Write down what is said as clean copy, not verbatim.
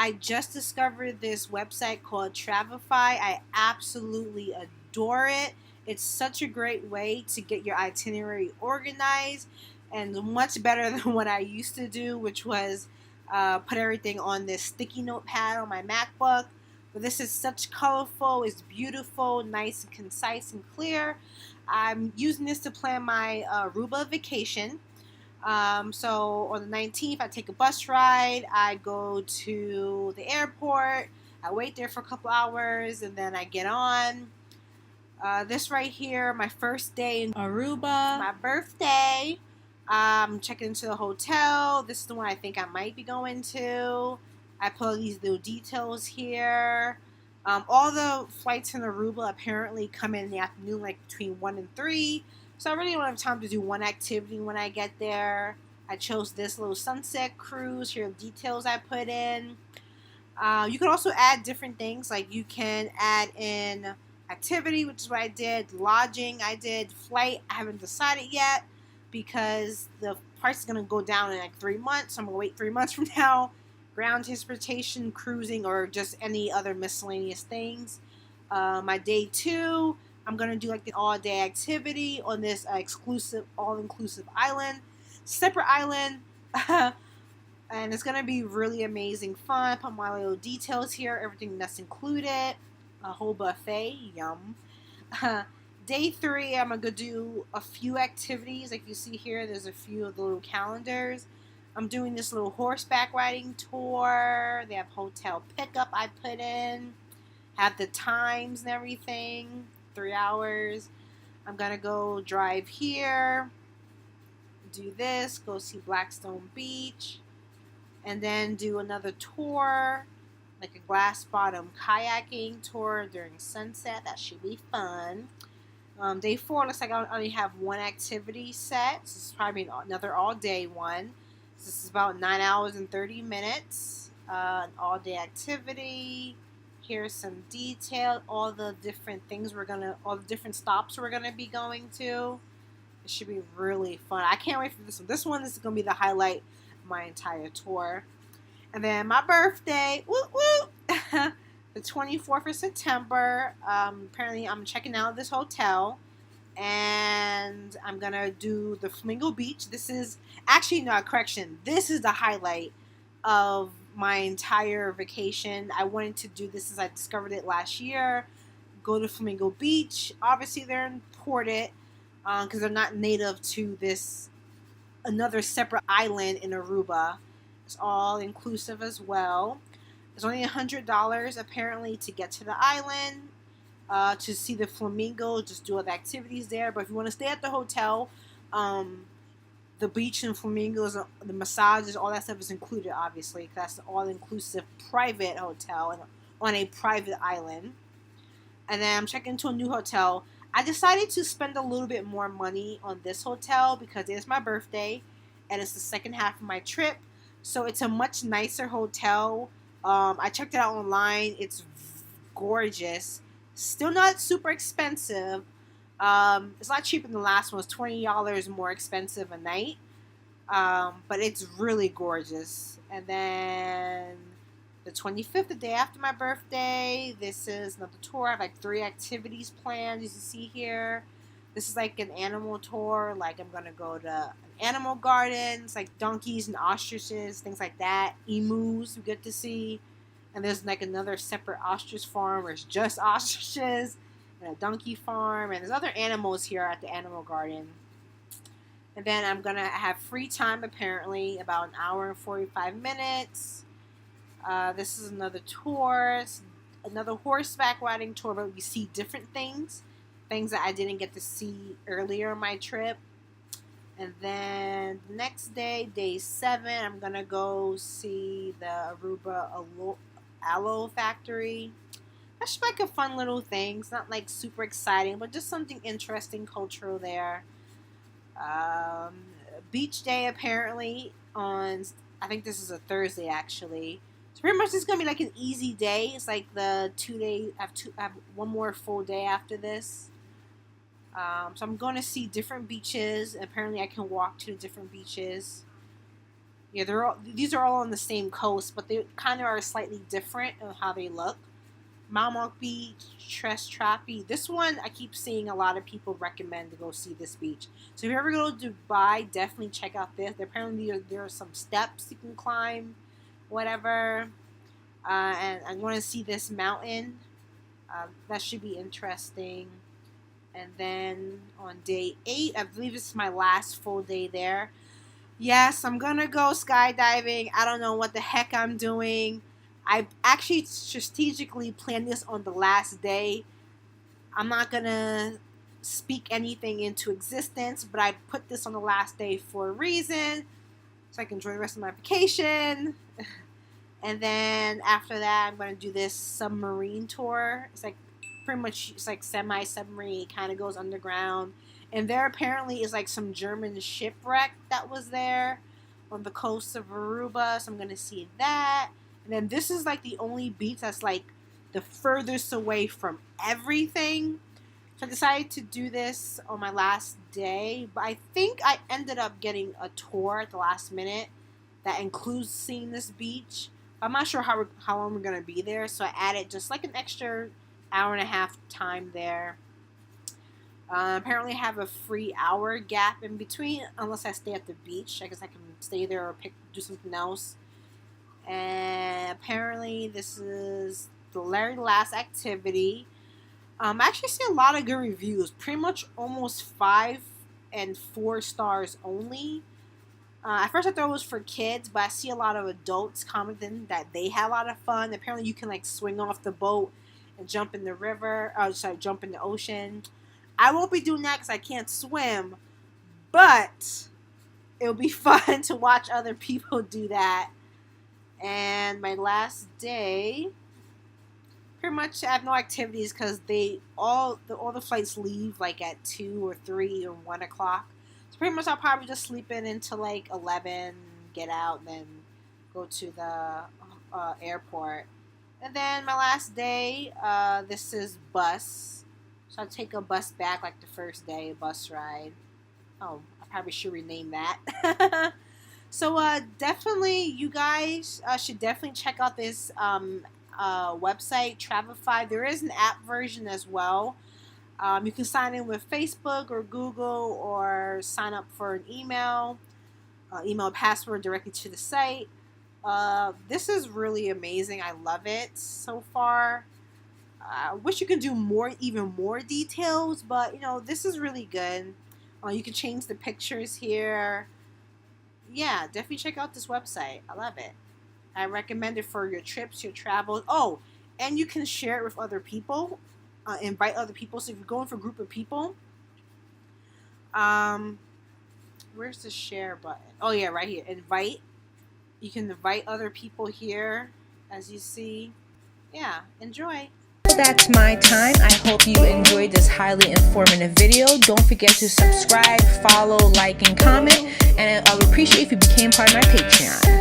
I just discovered this website called Travify. I absolutely adore it. It's such a great way to get your itinerary organized and much better than what I used to do, which was put everything on this sticky notepad on my MacBook. But this is such colorful, it's beautiful, nice and concise and clear. I'm using this to plan my Aruba vacation. So on the 19th, I take a bus ride. I go to the airport. I wait there for a couple hours, and then I get on. This right here, my first day in Aruba, my birthday. Checking into the hotel. This is the one I think I might be going to. I put all these little details here. All the flights in Aruba apparently come in the afternoon, like between 1 and 3. So I really don't have time to do one activity when I get there. I chose this little sunset cruise. Here are the details I put in. You can also add different things. Like you can add in activity, which is what I did. Lodging, I did. Flight, I haven't decided yet because the price is going to go down in like 3 months. So I'm going to wait 3 months from now. Ground transportation, cruising, or just any other miscellaneous things. My day 2, I'm going to do like an all-day activity on this exclusive, all-inclusive island. Separate island. And it's going to be really amazing fun. Put my little details here. Everything that's included. A whole buffet. Yum. Day 3, I'm going to do a few activities. Like you see here, there's a few of the little calendars. I'm doing this little horseback riding tour. They have hotel pickup I put in. Have the times and everything. 3 hours. I'm going to go drive here. Do this. Go see Blackstone Beach. And then do another tour. Like a glass bottom kayaking tour during sunset. That should be fun. Day 4 looks like I only have one activity set. So this is probably another all-day one. This is about 9 hours and 30 minutes. An all-day activity. Here's some detail. All the different things all the different stops we're gonna be going to. It should be really fun. I can't wait for this one. This one is gonna be the highlight of my entire tour. And then my birthday, woo woo, the 24th of September. Apparently, I'm checking out of this hotel. And I'm gonna do the Flamingo Beach. This is actually, no, correction. This is the highlight of my entire vacation. I wanted to do this since I discovered it last year. Go to Flamingo Beach. Obviously, they're imported because they're not native to this another separate island in Aruba. It's all inclusive as well. It's only $100 apparently to get to the island. To see the flamingo, just do other activities there. But if you want to stay at the hotel, the beach and flamingos, the massages, all that stuff is included, obviously, because that's an all-inclusive private hotel on a private island. And then I'm checking into a new hotel. I decided to spend a little bit more money on this hotel because it's my birthday, and it's the second half of my trip. So it's a much nicer hotel. I checked it out online. It's gorgeous. Still not super expensive. It's a lot cheaper than the last one. It's $20 more expensive a night. But it's really gorgeous. And then the 25th, the day after my birthday, this is another tour. I have like 3 activities planned, as you see here. This is like an animal tour. Like I'm going to go to animal gardens, like donkeys and ostriches, things like that. Emus we get to see. And there's like another separate ostrich farm where it's just ostriches, and a donkey farm, and there's other animals here at the animal garden. And then I'm going to have free time apparently, about 1 hour and 45 minutes. This is another tour. It's another horseback riding tour, but we see different things that I didn't get to see earlier in my trip. And then the next day, day 7, I'm going to go see the Aruba Aloe Factory. That's like a fun little thing. It's not like super exciting, but just something interesting, cultural there. Beach day apparently on, I think this is a Thursday actually. So pretty much it's gonna be like an easy day. It's like the 2 days. I have one more full day after this. So I'm going to see different beaches. Apparently I can walk to the different beaches. Yeah, these are all on the same coast, but they kind of are slightly different in how they look. Malmok Beach, Tres Trapi. This one, I keep seeing a lot of people recommend to go see this beach. So if you ever go to Dubai, definitely check out this. Apparently there are some steps you can climb, whatever. And I want to see this mountain. That should be interesting. And then on day 8, I believe this is my last full day there. Yes, I'm gonna go skydiving. I don't know what the heck I'm doing. I actually strategically planned this on the last day. I'm not gonna speak anything into existence, but I put this on the last day for a reason, so I can enjoy the rest of my vacation. And then after that, I'm gonna do this submarine tour. It's like pretty much, it's like semi-submarine, kind of goes underground. And there apparently is like some German shipwreck that was there on the coast of Aruba, so I'm gonna see that. And then this is like the only beach that's like the furthest away from everything. So I decided to do this on my last day, but I think I ended up getting a tour at the last minute that includes seeing this beach. I'm not sure how long we're gonna be there, so I added just like an extra hour and a half time there. Apparently I have a free hour gap in between, unless I stay at the beach. I guess I can stay there or do something else. And apparently this is the very last activity. I actually see a lot of good reviews, pretty much almost 5 and 4 stars only. At first I thought it was for kids, but I see a lot of adults commenting that they had a lot of fun. Apparently you can like swing off the boat and jump in the river, jump in the ocean. I won't be doing that because I can't swim, but it'll be fun to watch other people do that. And my last day, pretty much I have no activities because all the flights leave like at 2 or 3 or 1 o'clock. So pretty much I'll probably just sleep in until like 11, get out, and then go to the airport. And then my last day, this is bus. So I'll take a bus back like the first day, bus ride. Oh, I probably should rename that. So definitely, you guys should definitely check out this website, Travify. There is an app version as well. You can sign in with Facebook or Google, or sign up for an email password directly to the site. This is really amazing. I love it so far. I wish you could do even more details, but you know, this is really good. You can change the pictures here. Yeah, definitely check out this website. I love it. I recommend it for your trips, your travels. Oh, and you can share it with other people. Invite other people. So if you're going for a group of people, where's the share button? Oh yeah, right here. Invite. You can invite other people here, as you see. Yeah, enjoy. That's my time. I hope you enjoyed this highly informative video. Don't forget to subscribe, follow, like, and comment. And I would appreciate if you became part of my Patreon.